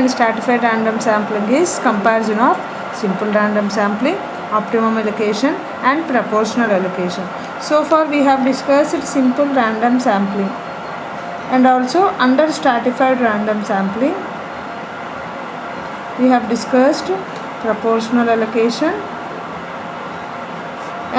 in stratified random sampling is comparison of simple random sampling, optimum allocation and proportional allocation. So far we have discussed simple random sampling, and also under stratified random sampling we have discussed proportional allocation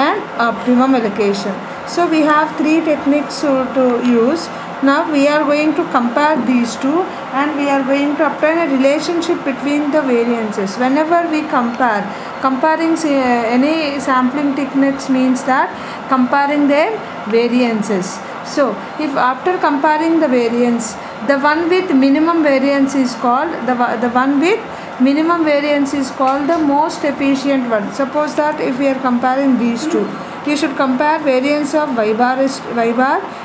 and optimum allocation. So we have three techniques to use. Now we are going to compare these two, and we are going to obtain a relationship between the variances. Whenever we comparing any sampling techniques means that comparing their variances. So if after comparing the variance, the one with minimum variance is called the one with minimum variance is called the most efficient one. Suppose that if we are comparing these two, you should compare variance of y bar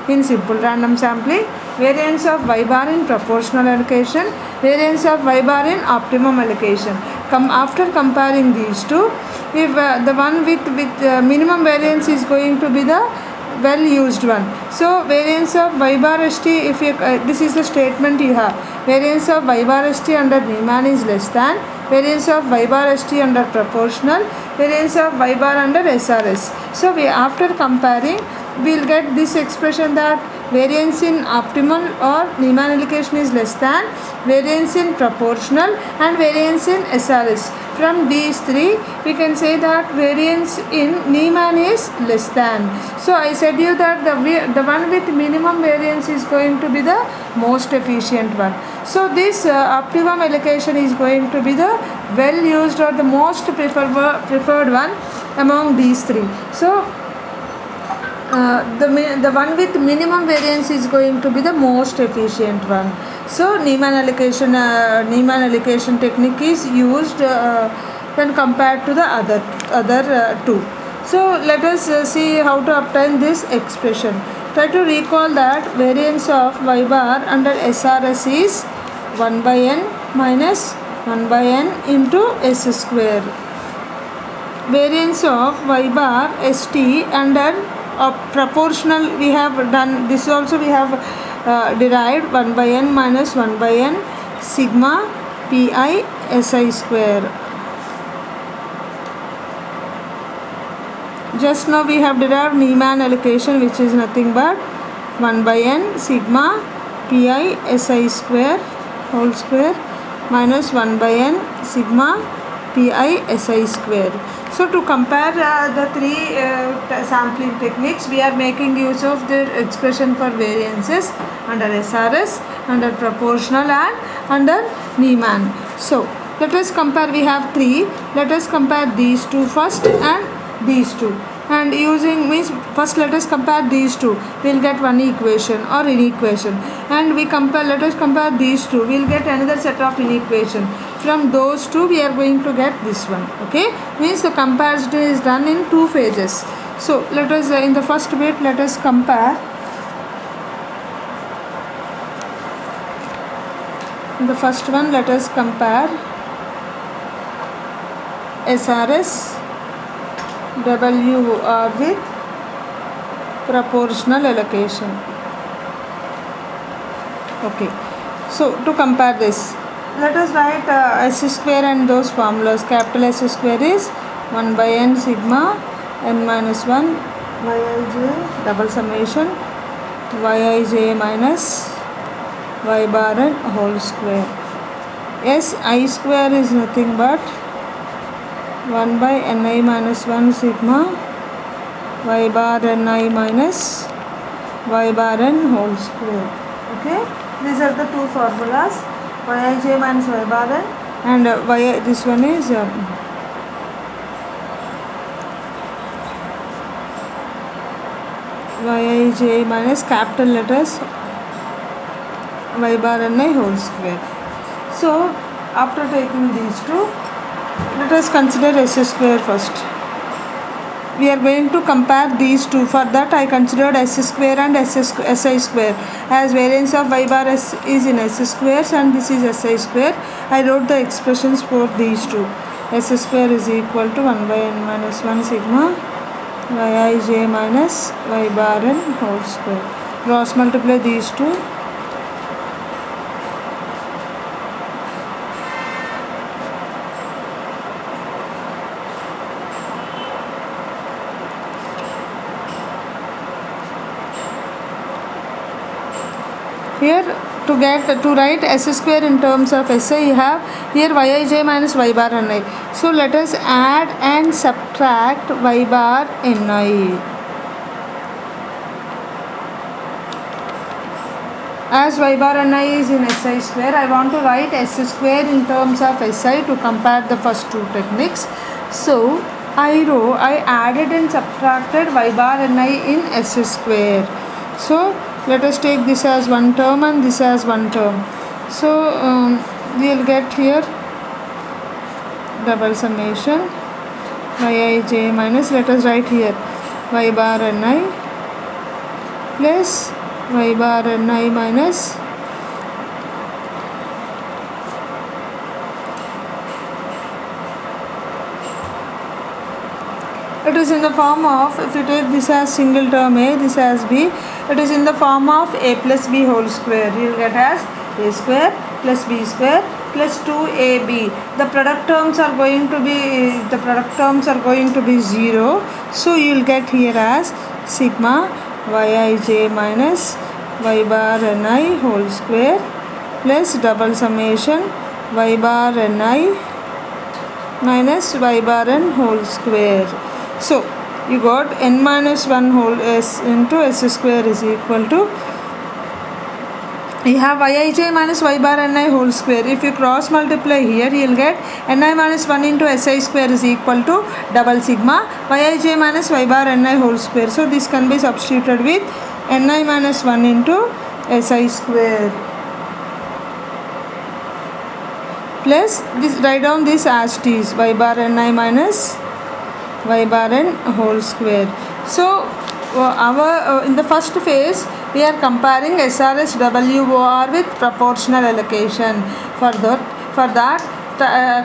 in simple random sampling, variance of y bar in proportional allocation, variance of y bar in optimum allocation. After comparing these two, if the one with minimum variance is going to be the well used one. So variance of y bar st, if you this is the statement you have, variance of y bar st under Niemann is less than variance of y bar st under proportional, variance of y bar under SRS. So we after comparing we will get this expression that variance in optimal or Niemann allocation is less than variance in proportional and variance in SRS. From these three we can say that variance in Niemann is less than. So I said you that the one with minimum variance is going to be the most efficient one. So this optimum allocation is going to be the well used or the most preferred one among these three. So the one with minimum variance is going to be the most efficient one. So Niemann allocation technique is used when compared to the other two. So let us see how to obtain this expression. Try to recall that variance of y bar under SRS is 1 by n minus 1 by n into s square. Variance of y bar st under proportional we have done this also, we have derived 1 by n minus 1 by n sigma pi si square. Just now we have derived Niemann allocation, which is nothing but 1 by n sigma pi si square whole square minus 1 by n sigma pi si square. So to compare the three sampling techniques, we are making use of the expression for variances under SRS, under proportional and under Niemann. So let us compare, we have three. Let us compare these two first and these two, and using means first let us compare these two, we will get one equation or inequation, and we compare, let us compare these two, we will get another set of inequation. From those two we are going to get this one. Okay, means the comparison is done in two phases. So let us in the first bit let us compare. In the first one let us compare SRS WR with proportional allocation. Okay, so to compare this, let us write s square and those formulas. Capital S square is 1 by n sigma n minus 1 yij double summation yij minus y bar n whole square. S I square is nothing but 1 by ni minus 1 sigma y bar ni minus y bar n whole square. Okay, these are the two formulas, yij minus y bar n, and this one is yij minus capital letters y bar ni whole square. So after taking these two, let us consider s square first. We are going to compare these two. For that I considered s square and si square, as variance of y bar is in s squares and this is si square. I wrote the expressions for these two. S square is equal to 1 by n minus 1 sigma yij minus y bar n whole square. Cross multiply these two. Here to write s square in terms of SI, you have here Yij minus y bar Ni. So let us add and subtract y bar Ni. As y bar Ni is in SI square, I want to write s square in terms of SI to compare the first two techniques. So I added and subtracted y bar Ni in s square. So let us take this as one term and this as one term. So we will get here double summation Yij minus, let us write here y bar Ni plus y bar Ni minus it is in the form of, if you take this as single term A, this as B, it is in the form of A plus B whole square. You will get as A square plus B square plus 2AB. The product terms are going to be 0. So you will get here as sigma Yij minus y bar Ni whole square plus double summation y bar Ni minus y bar n whole square. So you got n minus 1 whole s into s square is equal to, you have Yij minus y bar Ni whole square. If you cross multiply here, you will get Ni minus 1 into Si square is equal to double sigma Yij minus y bar Ni whole square. So this can be substituted with Ni minus 1 into Si square plus this, write down this as t is y bar Ni minus y bar n whole square. So in the first phase we are comparing SRS WOR with proportional allocation. For that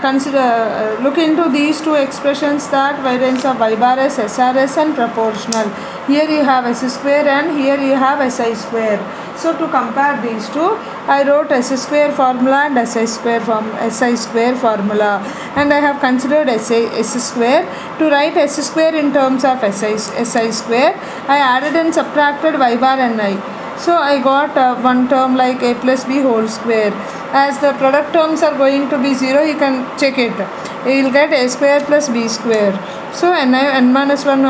consider look into these two expressions, that variance of y bar s, SRS and proportional. Here you have s square and here you have Si square. So to compare these two, I wrote s square formula and Si square formula, and I have considered s square. To write s square in terms of Si square, I added and subtracted y bar Ni. So I got one term like A plus B whole square. As the product terms are going to be 0, you can check it. You will get A square plus B square. So n minus 1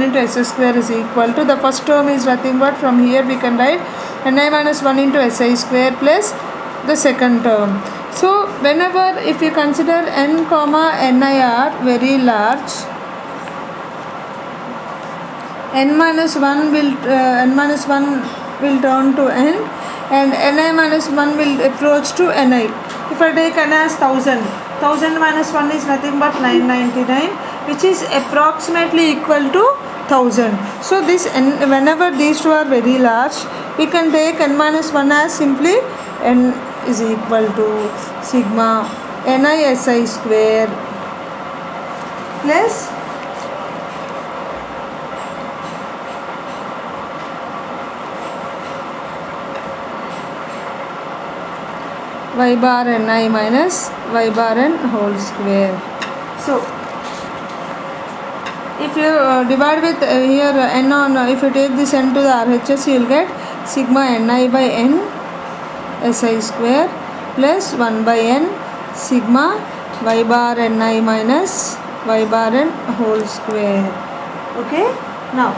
into s square is equal to, the first term is nothing but, from here we can write Ni minus 1 into Si square plus the second term. So whenever, if you consider n comma Ni are very large, n minus 1 will turn to n, and Ni minus 1 will approach to Ni. If I take n as 1000 minus 1 is nothing but 999, which is approximately equal to 1000. So this n, whenever these two are very large, we can take n minus 1 as simply n is equal to sigma Ni Si square plus y bar Ni minus y bar n whole square. So if you divide with here n on, if you take this n to the RHS, you will get sigma Ni by n Si square plus 1 by n sigma y bar Ni minus y bar n whole square. Okay, now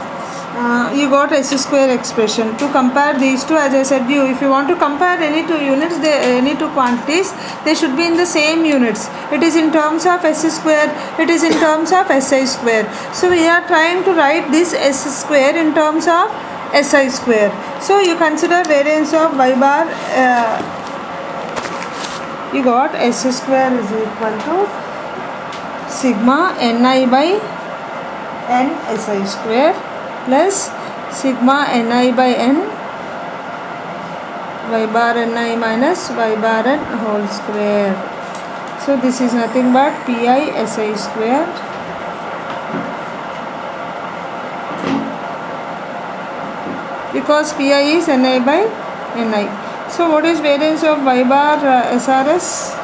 you got s square expression. To compare these two, as I said you, if you want to compare any two units, any two quantities, they should be in the same units. It is in terms of s square, it is in terms of Si square. So we are trying to write this s square in terms of Si square. So you consider variance of y bar, you got s square is equal to sigma Ni by n Si square plus sigma Ni by n y bar Ni minus y bar n whole square. So this is nothing but Pi Si square because Pi is Ni by Ni. So what is variance of y bar SRS?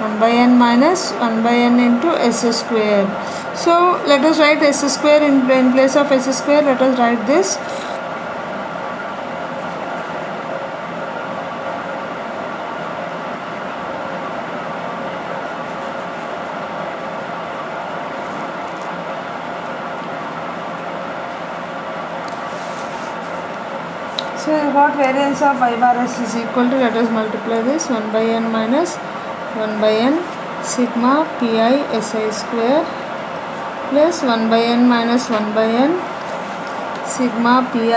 1 by n minus 1 by n into s square. So let us write s square in place of s square. Let us write this So you got variance of y bar s is equal to, let us multiply this, 1 by n minus 1 by n sigma pi si square plus 1 by n minus 1 by n sigma pi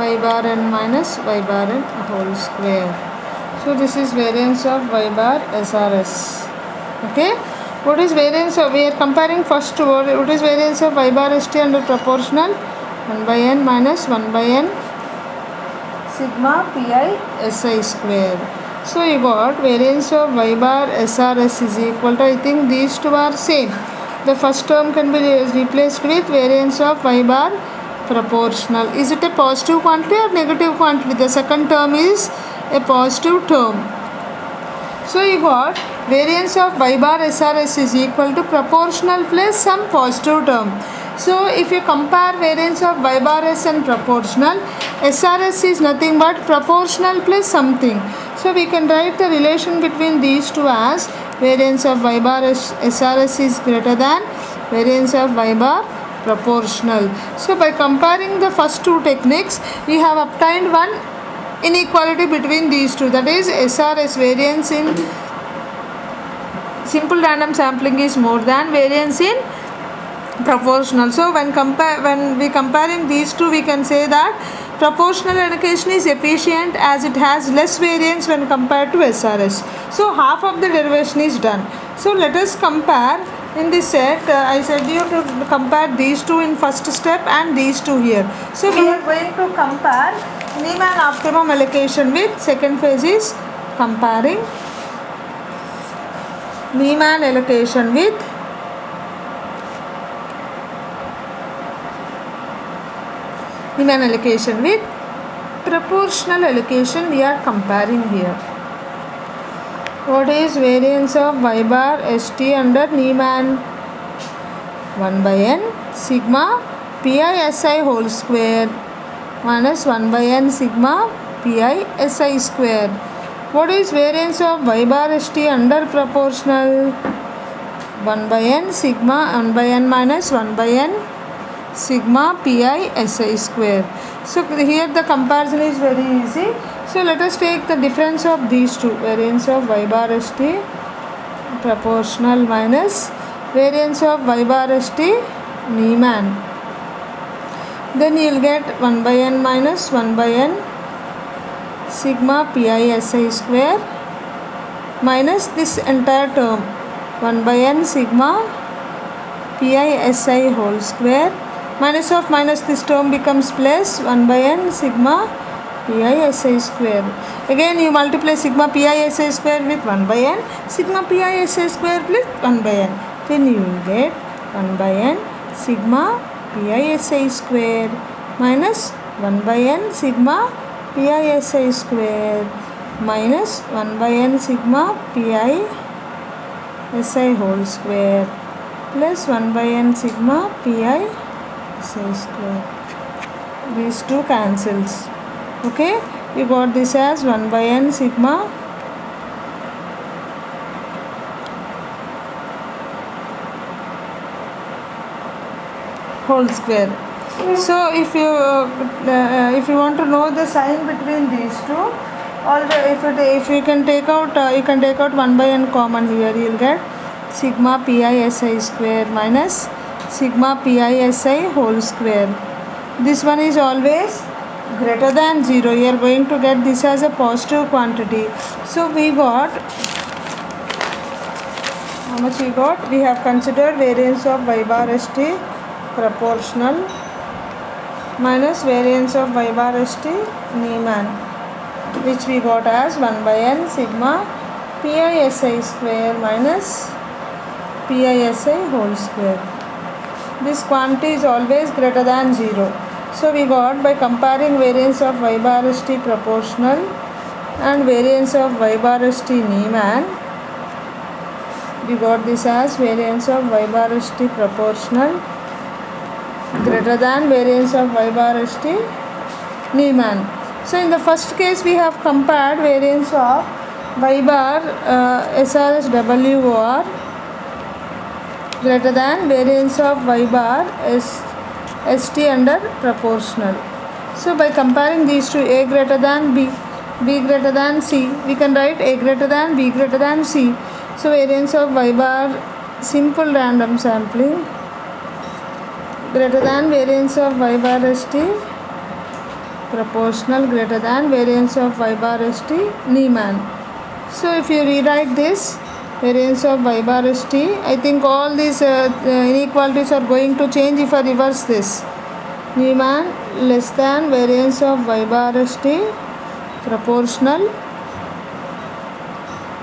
y bar n minus y bar n whole square. So this is variance of y bar SRS. Okay. What is variance of, we are comparing first, what is variance of y bar st under proportional? 1 by n minus 1 by n sigma pi si square. So you got variance of y bar SRS is equal to, I think these two are same. The first term can be replaced with variance of y bar proportional. Is it a positive quantity or negative quantity? The second term is a positive term. So you got variance of y bar SRS is equal to proportional plus some positive term. So if you compare variance of y bar s and proportional, SRS is nothing but proportional plus something. So we can write the relation between these two as variance of y bar SRS is greater than variance of y bar proportional. So by comparing the first two techniques, we have obtained one inequality between these two, that is SRS, variance in simple random sampling is more than variance in proportional. So when we comparing these two, we can say that proportional allocation is efficient as it has less variance when compared to SRS. So half of the derivation is done. So let us compare in this set. I said you to compare these two in first step and these two here. So we are going to compare mean and optimum allocation with, second phase is comparing mean and allocation with mean allocation with proportional allocation. We are comparing here. What is variance of y bar st under Niemann? 1 by n sigma pi si whole square minus 1 by n sigma pi si square. What is variance of y bar st under proportional? 1 by n sigma 1 by n minus 1 by n sigma pi si square. So here the comparison is very easy. So let us take the difference of these two, variance of y bar st proportional minus variance of y bar st Niemann. Then you will get 1 by n minus 1 by n sigma pi si square minus this entire term 1 by n sigma pi si whole square. Minus of minus, this term becomes plus 1 by n sigma pi si square. Again you multiply sigma pi si square with 1 by n sigma pi si square plus 1 by n. Then you will get 1 by n sigma pi si square minus 1 by n sigma pi si square minus 1 by n sigma pi si whole square plus 1 by n sigma pi si square. These two cancels. Okay, you got this as 1 by n sigma whole square. So if you want to know the sign between these two, if you can take out 1 by n common here, you will get sigma pi si square minus sigma pi si whole square. This one is always greater than 0. You are going to get this as a positive quantity. So we got, how much we got? We have considered variance of y bar st proportional minus variance of y bar st Niemann, which we got as 1 by n sigma pi si square minus pi si whole square. This quantity is always greater than 0. So we got, by comparing variance of y bar st proportional and variance of y bar st Niemann, we got this as variance of y bar st proportional greater than variance of y bar st Niemann. So in the first case we have compared variance of y bar SRS WOR greater than variance of y bar st under proportional. So by comparing these two, A greater than B, B greater than C, we can write A greater than B greater than C. So variance of y bar simple random sampling greater than variance of y bar st proportional greater than variance of y bar st Niemann. So if you rewrite this variance of y bar st, I think all these inequalities are going to change if I reverse this. Niemann less than variance of y bar st proportional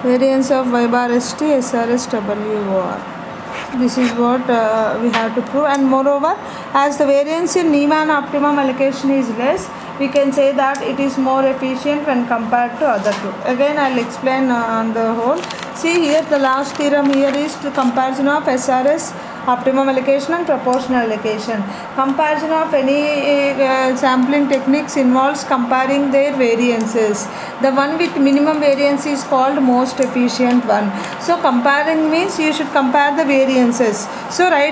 variance of y bar st SRS WOR. This is what we have to prove, and moreover, as the variance in Niemann optimum allocation is less, we can say that it is more efficient when compared to other two. Again, I will explain on the whole. See here, the last theorem here is the comparison of SRS optimum allocation and proportional allocation. Comparison of any sampling techniques involves comparing their variances. The one with minimum variance is called most efficient one. So comparing means you should compare the variances. So try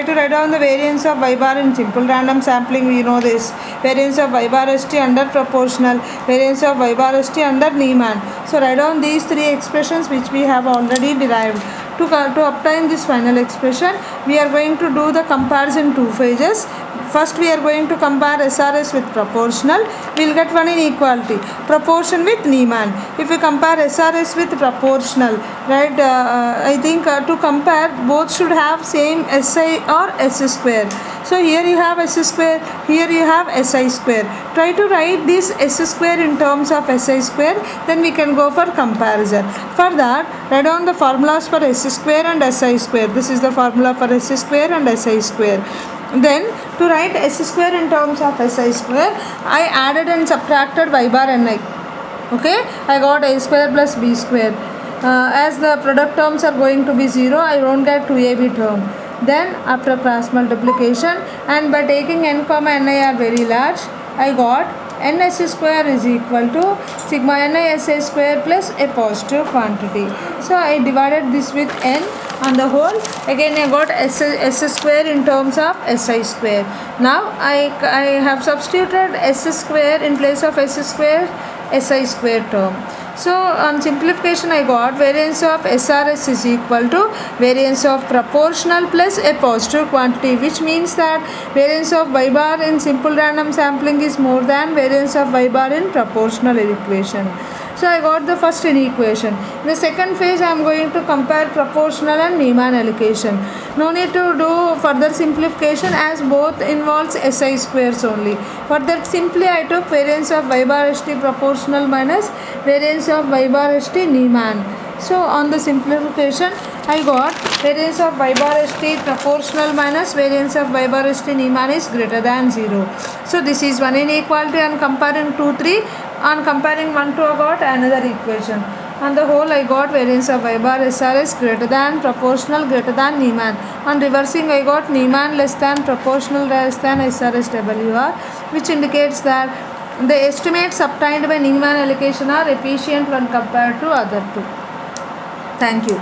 to write down the variance of y bar in simple random sampling. We know this. Variance of y bar st under proportional, variance of y bar st under Niemann. So write down these three expressions which we have already derived. To obtain this final expression, we are going to do the comparison two phases. First, we are going to compare SRS with proportional. We will get one inequality. Proportion with Niemann. If we compare SRS with proportional, right, I think to compare, both should have same SI or S square. So here you have S square, here you have SI square. Try to write this S square in terms of SI square, then we can go for comparison. For that, write down the formulas for S square and SI square. This is the formula for S square and SI square. Then to write S square in terms of SI square, I added and subtracted y bar Ni. Okay, I got a square plus b square. As the product terms are going to be 0, I won't get 2ab term. Then after cross multiplication and by taking n comma ni are very large, I got ns square is equal to sigma nisa square plus a positive quantity. So I divided this with n on the whole. Again I got s square in terms of si square. Now I have substituted s square in place of s square si square term. So on simplification I got variance of SRS is equal to variance of proportional plus a positive quantity, which means that variance of y bar in simple random sampling is more than variance of y bar in proportional equation. So I got the first inequation. In the second phase I am going to compare proportional and Niemann allocation. No need to do further simplification as both involves SI squares only. For that simply I took variance of y bar st proportional minus variance of y bar st Niemann. So on the simplification I got variance of y bar st proportional minus variance of y bar st Niemann is greater than 0. So this is one inequality. On comparing 2, 3, on comparing 1, 2 I got another equation. On the whole I got variance of y bar SRS greater than proportional greater than Niemann. On reversing I got Niemann less than proportional less than SRS WR, which indicates that the estimates obtained by Niemann allocation are efficient when compared to other two. Thank you.